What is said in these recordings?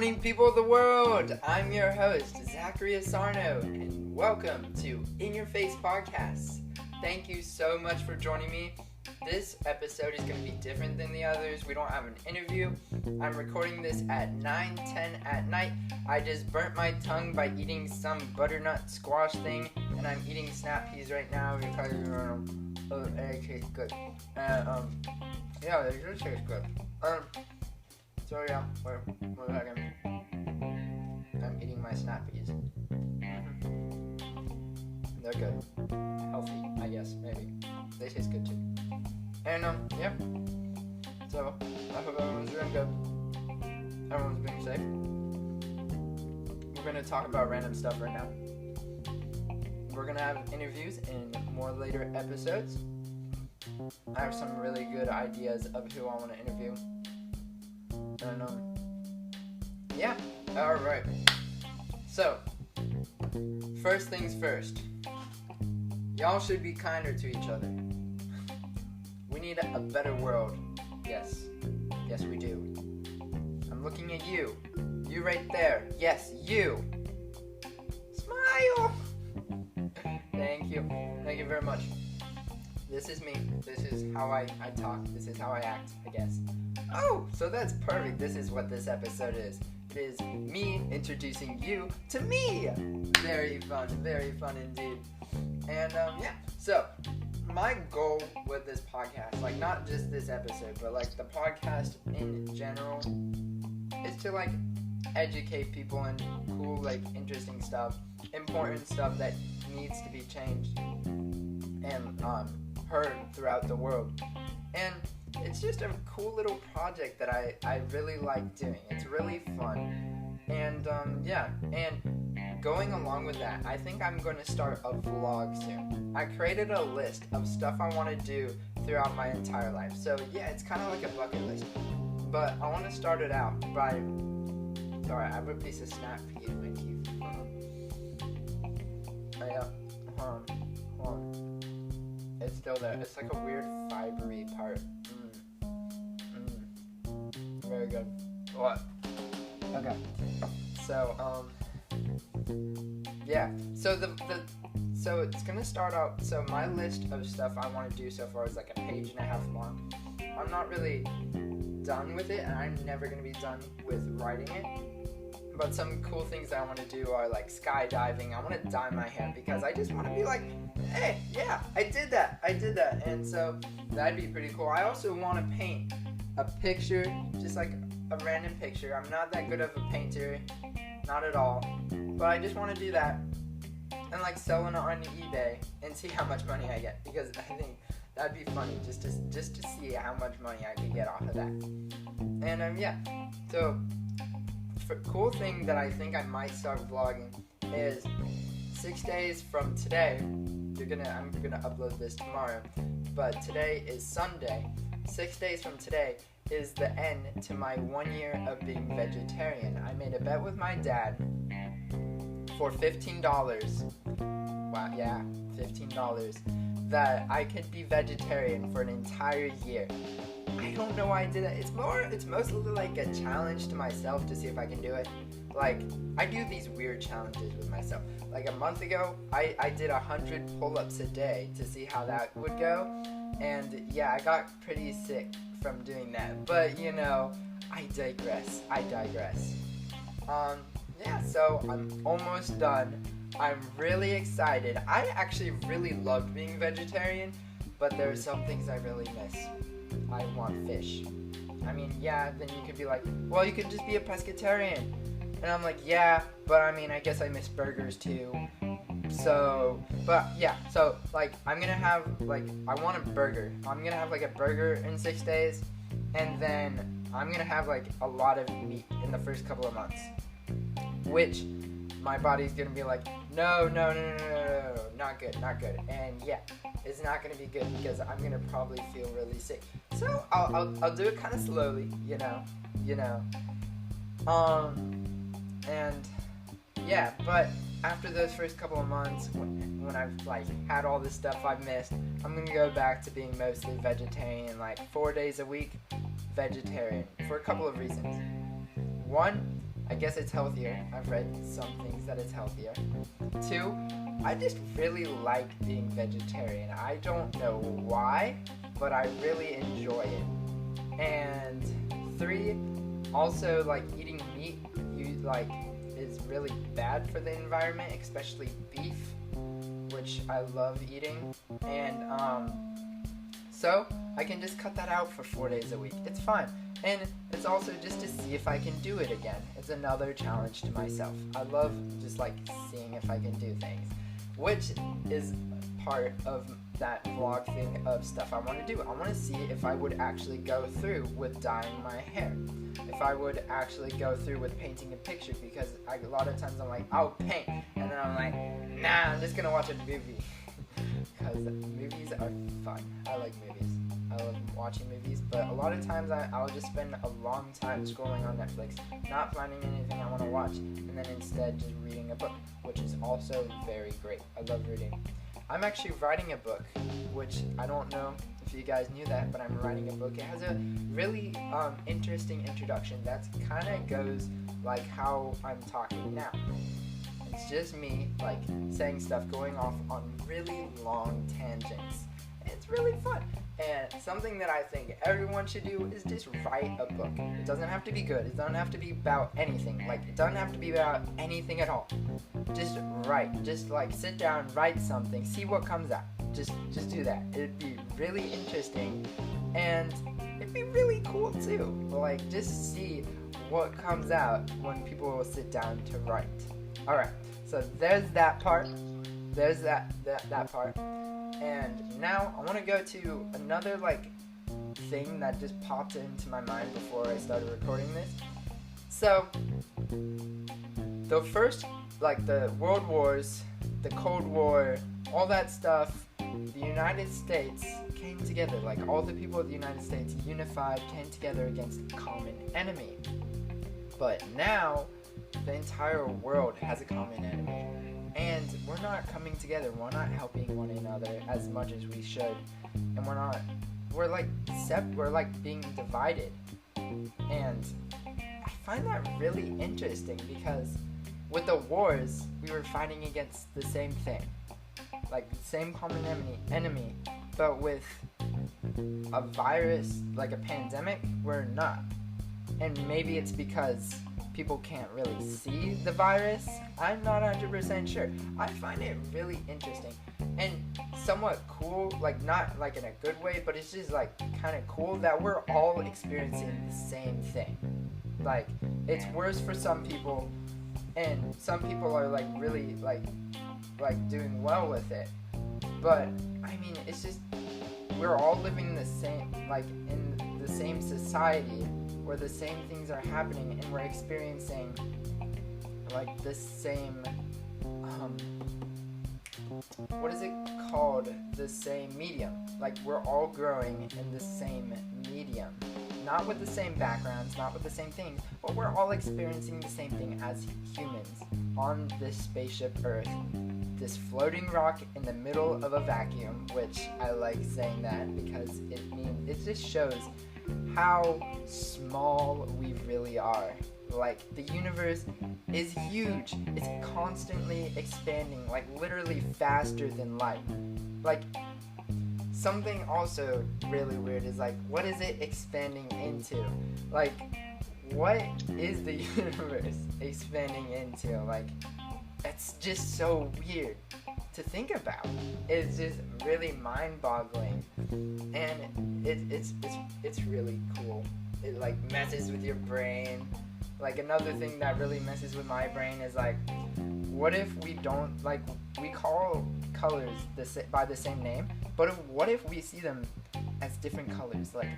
morning, people of the world! I'm your host, Zachary Asarnow, and welcome to In Your Face Podcasts. Thank you so much for joining me. This episode is going to be different than the others. We don't have an interview. I'm recording this at 9:10 at night. I just burnt my tongue by eating some butternut squash thing, and I'm eating snap peas right now because they taste good. Yeah, they do taste good. So yeah, wait a second. I'm eating my snap peas. They're good. Healthy, I guess, maybe. They taste good too. And, yeah. So, I hope everyone's doing good. Everyone's being safe. We're gonna talk about random stuff right now. We're gonna have interviews in more later episodes. I have some really good ideas of who I want to interview. And, yeah. Alright. So, first things first. Y'all should be kinder to each other. We need a better world. Yes. Yes, we do. I'm looking at you. You right there. Yes, you. Smile! Thank you. Thank you very much. This is me. This is how I talk. This is how I act, I guess. Oh, so that's perfect. This is what this episode is. It is me introducing you to me. Very fun indeed. And, yeah. So, my goal with this podcast, like, not just this episode, but, like, the podcast in general, is to, like, educate people in cool, like, interesting stuff, important stuff that needs to be changed and, heard throughout the world. And it's just a cool little project that I really like doing. It's really fun. And, yeah. And going along with that, I think I'm going to start a vlog soon. I created a list of stuff I want to do throughout my entire life. So, yeah, it's kind of like a bucket list. But I want to start it out by... Sorry, I have a piece of snap pea in my teeth. Hold on. It's still there. It's like a weird fibery part. Very good. What? Okay. So, yeah. So so it's gonna start out. So my list of stuff I want to do so far is like a page and a half long. I'm not really done with it, and I'm never gonna be done with writing it. But some cool things I want to do are like skydiving. I want to dye my hair because I just want to be like, hey, yeah, I did that. And so that'd be pretty cool. I also want to paint a picture, just like a random picture. I'm not that good of a painter, not at all. But I just want to do that and like sell it on eBay and see how much money I get, because I think that'd be funny just to see how much money I could get off of that. And yeah, so cool thing that I think I might start vlogging is 6 days from today. I'm gonna upload this tomorrow, but today is Sunday. 6 days from today is the end to my 1 year of being vegetarian. I made a bet with my dad for $15. Wow, yeah, $15. That I could be vegetarian for an entire year. I don't know why I did it. It's mostly like a challenge to myself to see if I can do it. Like, I do these weird challenges with myself. Like a month ago, I did 100 pull-ups a day to see how that would go. And yeah, I got pretty sick from doing that. But, you know, I digress. Yeah, so I'm almost done. I'm really excited. I actually really loved being vegetarian, but there are some things I really miss. I want fish. I mean, yeah, then you could be like, well, you could just be a pescatarian. And I'm like, yeah, but I mean, I guess I miss burgers too. So, but yeah, so like, I'm gonna have like, I want a burger. I'm gonna have like a burger in 6 days, and then I'm gonna have like a lot of meat in the first couple of months, which my body's gonna be like, no, not good. And yeah, it's not gonna be good because I'm gonna probably feel really sick. So I'll do it kind of slowly, you know. And yeah, but after those first couple of months, when I've like had all this stuff I've missed, I'm gonna go back to being mostly vegetarian, like 4 days a week vegetarian, for a couple of reasons. One, I guess it's healthier. I've read some things that it's healthier. 2, I just really like being vegetarian. I don't know why, but I really enjoy it. And 3, also like eating meat, is really bad for the environment, especially beef, which I love eating. And so I can just cut that out for 4 days a week. It's fine. And it's also just to see if I can do it again. It's another challenge to myself. I love just like seeing if I can do things, which is part of that vlog thing of stuff I want to do. I want to see if I would actually go through with dyeing my hair. If I would actually go through with painting a picture, because a lot of times I'm like, I'll paint, and then I'm like, nah, I'm just going to watch a movie. Because movies are fun. I like movies. I love watching movies, but a lot of times I'll just spend a long time scrolling on Netflix, not finding anything I want to watch, and then instead just reading a book, which is also very great. I love reading. I'm actually writing a book, which I don't know if you guys knew that, but I'm writing a book. It has a really interesting introduction that kind of goes like how I'm talking now. It's just me like saying stuff, going off on really long tangents. It's really fun. And something that I think everyone should do is just write a book. It doesn't have to be good. It doesn't have to be about anything. Like, it doesn't have to be about anything at all. Just write. Just, like, sit down, write something, see what comes out. Just do that. It'd be really interesting. And it'd be really cool, too. Like, just see what comes out when people will sit down to write. Alright, so there's that part. There's that part. And now I want to go to another like thing that just popped into my mind before I started recording this. So the first, like the World Wars, the Cold War, all that stuff, the United States came together. Like all the people of the United States unified, came together against a common enemy. But now the entire world has a common enemy. And we're not coming together, we're not helping one another as much as we should, and we're like being divided. And I find that really interesting because with the wars, we were fighting against the same thing, like the same common enemy, but with a virus, like a pandemic, we're not. And maybe it's because people can't really see the virus. I'm not 100% sure. I find it really interesting and somewhat cool, like not like in a good way, but it's just like kind of cool that we're all experiencing the same thing. Like it's worse for some people, and some people are like really like doing well with it. But I mean, it's just we're all living the same, like in the same society, where the same things are happening, and we're experiencing like the same what is it called, the same medium. Like we're all growing in the same medium, not with the same backgrounds, not with the same things, but we're all experiencing the same thing as humans on this spaceship Earth, this floating rock in the middle of a vacuum, which I like saying that because it just shows how small we really are. Like the universe is huge. It's constantly expanding, like literally faster than light. Like something also really weird is like, what is it expanding into? Like what is the universe expanding into? Like it's just so weird to think about. It's just really mind-boggling, and it's really cool. It like messes with your brain. Like another thing that really messes with my brain is like, what if we don't, like, we call colors by the same name, but what if we see them as different colors? Like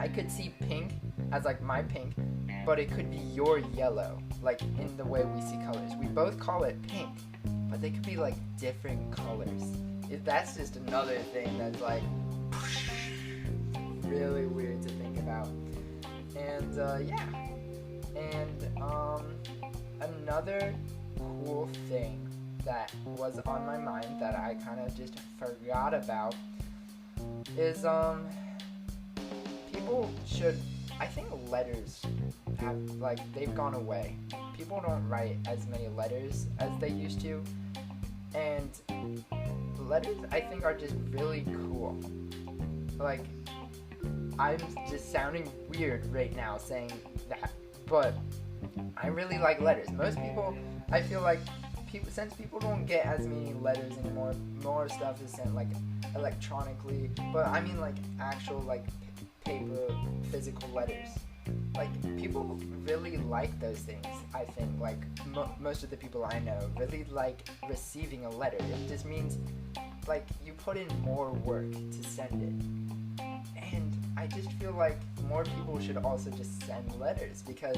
I could see pink as like my pink, but it could be your yellow, like in the way we see colors. We both call it pink, but they could be like different colors. That's just another thing that's like really weird to think about. And yeah. And another cool thing that was on my mind that I kind of just forgot about is people should I think letters have, like, they've gone away. People don't write as many letters as they used to, and letters, I think, are just really cool. Like, I'm just sounding weird right now saying that, but I really like letters. Most people, I feel like, since people don't get as many letters anymore, more stuff is sent, like, electronically, but I mean, like, actual, like, paper, physical letters. Like, people really like those things, I think. Like, most of the people I know really like receiving a letter. It just means, like, you put in more work to send it. And I just feel like more people should also just send letters, because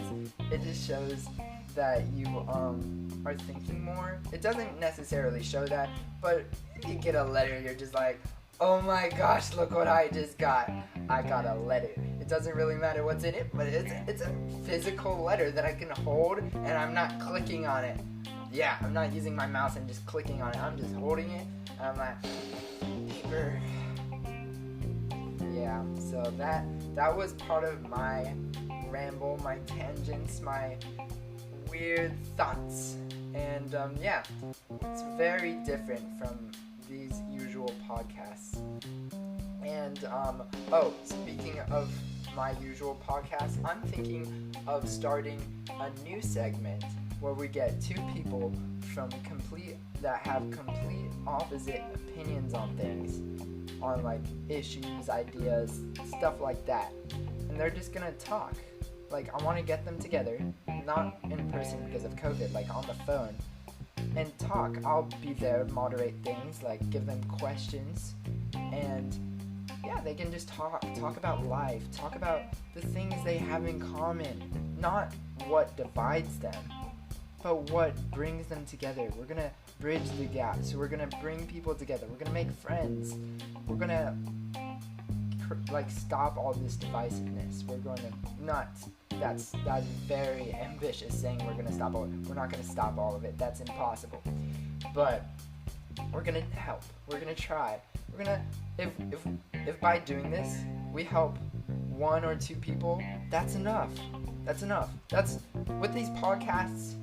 it just shows that you are thinking more. It doesn't necessarily show that, but if you get a letter, you're just like, oh my gosh, look what I just got. I got a letter. It doesn't really matter what's in it, but it's a physical letter that I can hold, and I'm not clicking on it. Yeah, I'm not using my mouse and just clicking on it. I'm just holding it, and I'm like, paper. Yeah, so that was part of my ramble, my tangents, my weird thoughts. And yeah, it's very different from these usual podcasts. And speaking of my usual podcast, I'm thinking of starting a new segment where we get two people that have complete opposite opinions on things, on like issues, ideas, stuff like that. And they're just gonna talk. Like, I want to get them together, not in person because of COVID, like on the phone, and talk. I'll be there, moderate things, like give them questions, and yeah, they can just talk about life, talk about the things they have in common, not what divides them, but what brings them together. We're gonna bridge the gap, so we're gonna bring people together, we're gonna make friends, we're gonna like stop all this divisiveness. We're going to not, that's very ambitious saying we're going to stop all of it. We're not going to stop all of it. That's impossible. But we're going to help. We're going to try. We're going to, if by doing this we help one or two people, that's enough. That's enough. That's, with these podcasts,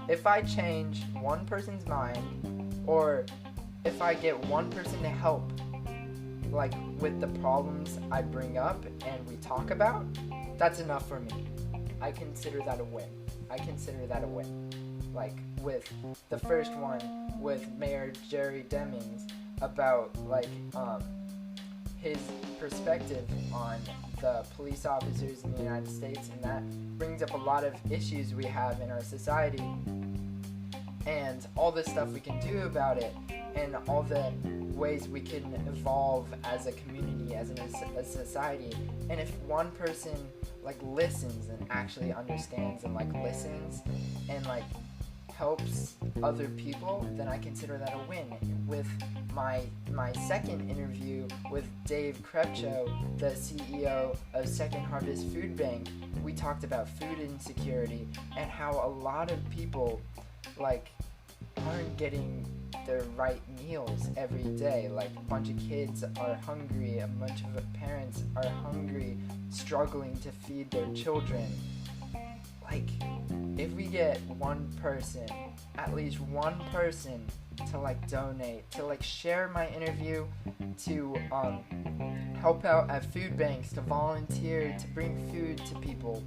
if I change one person's mind, or if I get one person to help, like, with the problems I bring up and we talk about, that's enough for me. I consider that a win. Like, with the first one, with Mayor Jerry Demings, about, like, his perspective on the police officers in the United States, and that brings up a lot of issues we have in our society, and all the stuff we can do about it, and all the ways we can evolve as a community, as a society. And if one person like listens and actually understands and like listens and like helps other people, then I consider that a win. With my second interview with Dave Krepcho, the CEO of Second Harvest Food Bank, we talked about food insecurity and how a lot of people like aren't getting their right meals every day. Like, a bunch of kids are hungry, a bunch of parents are hungry, struggling to feed their children. Like, if we get one person, at least one person, to like donate, to like share my interview, to help out at food banks, to volunteer, to bring food to people,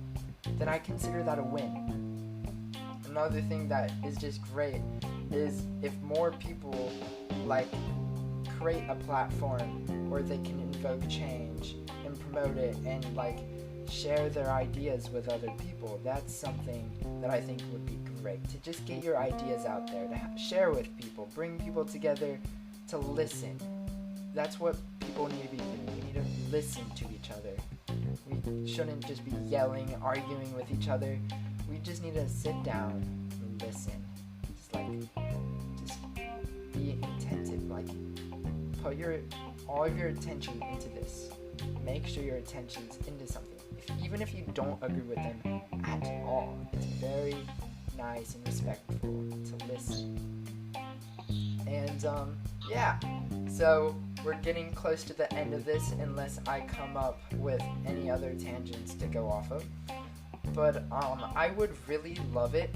then I consider that a win. Another thing that is just great is if more people like create a platform where they can invoke change and promote it and like share their ideas with other people. That's something that I think would be great, to just get your ideas out there, to share with people, bring people together, to listen. That's what people need to be doing. We need to listen to each other. We shouldn't just be yelling, arguing with each other. We just need to sit down and listen. Just be attentive. Like, put all of your attention into this. Make sure your attention's into something. Even if you don't agree with them at all, it's very nice and respectful to listen. And yeah, so we're getting close to the end of this unless I come up with any other tangents to go off of. But I would really love it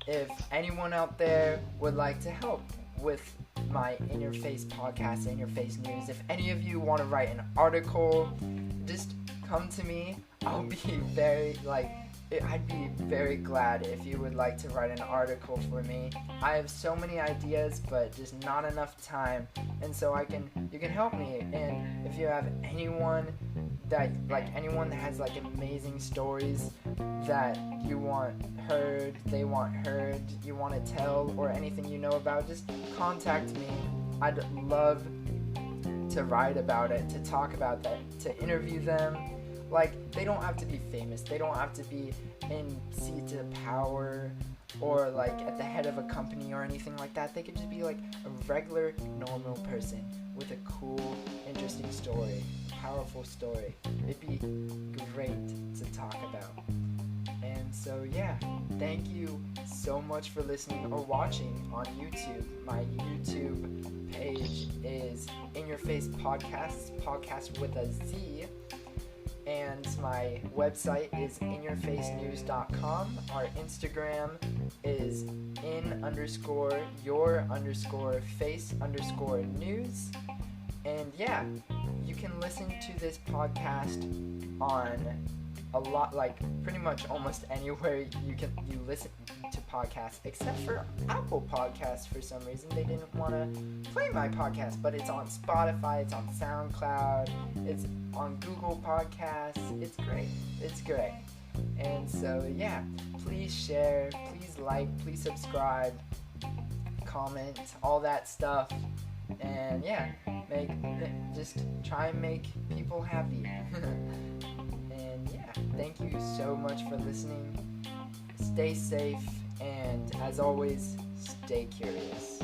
if anyone out there would like to help with my In Your Face podcast, In Your Face news. If any of you want to write an article, just come to me. I'll be I'd be very glad if you would like to write an article for me. I have so many ideas, but just not enough time, and so you can help me. And if you have anyone that has like amazing stories that you want heard, you want to tell, or anything you know about, just contact me. I'd love to write about it, to talk about that, to interview them. Like, they don't have to be famous. They don't have to be in seats of power or like at the head of a company or anything like that. They could just be like a regular, normal person with a cool, interesting story, a powerful story. It'd be great to talk about. And so, yeah, thank you so much for listening or watching on YouTube. My YouTube page is In Your Face Podcasts, podcast with a Z. And my website is inyourfacenews.com. Our Instagram is in_your_face_news. And yeah, you can listen to this podcast on a lot, like pretty much almost anywhere you listen to podcasts, except for Apple Podcasts. For some reason they didn't want to play my podcast, but it's on Spotify, it's on SoundCloud, it's on Google Podcasts. It's great. And so yeah, please share, please like, please subscribe, comment, all that stuff. And yeah, just try and make people happy. And yeah, thank you so much for listening. Stay safe, and as always, stay curious.